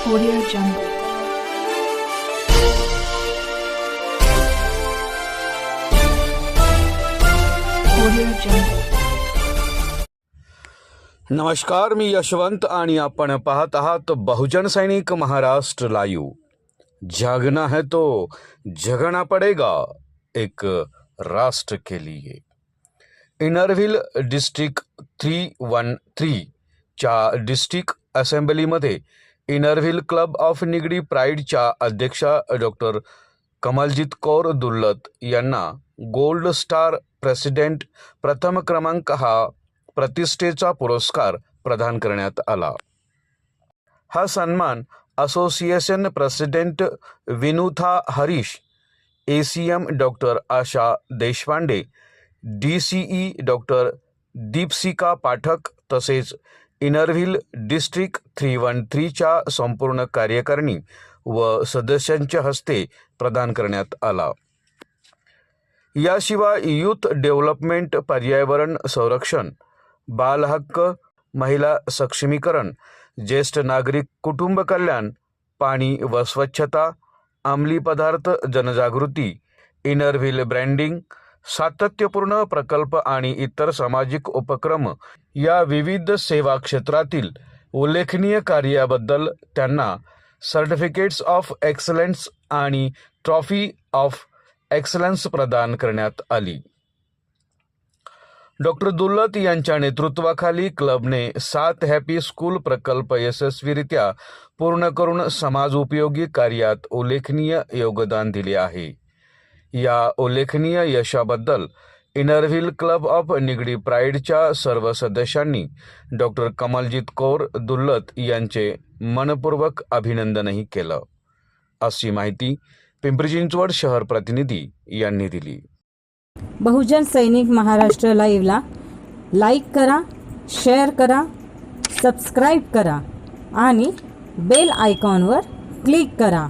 Audio Jungle. Audio Jungle. नमस्कार, मी यशवंत आणि आपण पाहत आहात बहुजन सैनिक महाराष्ट्र लाईव्ह। जागना है तो जगना पड़ेगा, एक राष्ट्र के लिए। इनरव्हिल डिस्ट्रिक्ट 313 च्या डिस्ट्रिक्ट असेंब्लीमध्ये इनरव्हिल क्लब ऑफ निगडी प्राईडच्या अध्यक्षा डॉक्टर कमलजीत कौर दुल्लत यांना गोल्ड स्टार प्रेसिडेंट प्रथम क्रमांक हा प्रतिष्ठेचा पुरस्कार प्रदान करण्यात आला। हा सन्मान association president Vinutha Harish, ACM doctor Asha Deshpande, DCE doctor Deepsika Pathak तसेच इनरव्हिल डिस्ट्रिक्ट 313 च्या संपूर्ण कार्यकारिणी व सदस्यांच्या हस्ते प्रदान करण्यात आला। याशिवाय यूथ डेव्हलपमेंट, पर्यावरण संरक्षण, बाल हक्क, महिला सक्षमीकरण, ज्येष्ठ नागरिक कुटुंब कल्याण, पाणी व स्वच्छता, अंमली पदार्थ जनजागृती, इनरव्हिल ब्रँडिंग, सातत्यपूर्ण प्रकल्प आणि इतर सामाजिक उपक्रम या विविध सेवा क्षेत्रातील उल्लेखनीय कार्याबद्दल त्यांना सर्टिफिकेट्स ऑफ एक्सलन्स आणि ट्रॉफी ऑफ एक्सलन्स प्रदान करण्यात आली। डॉक्टर दुल्लत यांच्या नेतृत्वाखाली क्लबने 7 हॅपी स्कूल प्रकल्प यशस्वीरित्या पूर्ण करून समाज उपयोगी कार्यात उल्लेखनीय योगदान दिले आहे। या उल्लेखनीय यशाबद्दल इनरव्हिल क्लब ऑफ निगडी प्राईडच्या सर्व सदस्यांनी डॉक्टर कमलजीत कौर दुल्लत यांचे मनपूर्वक अभिनंदनही केलं, अशी माहिती पिंपरी चिंचवड शहर प्रतिनिधी यांनी दिली। बहुजन सैनिक महाराष्ट्र लाईव्हला लाईक करा, शेअर करा, सबस्क्राईब करा आणि बेल आयकॉनवर क्लिक करा।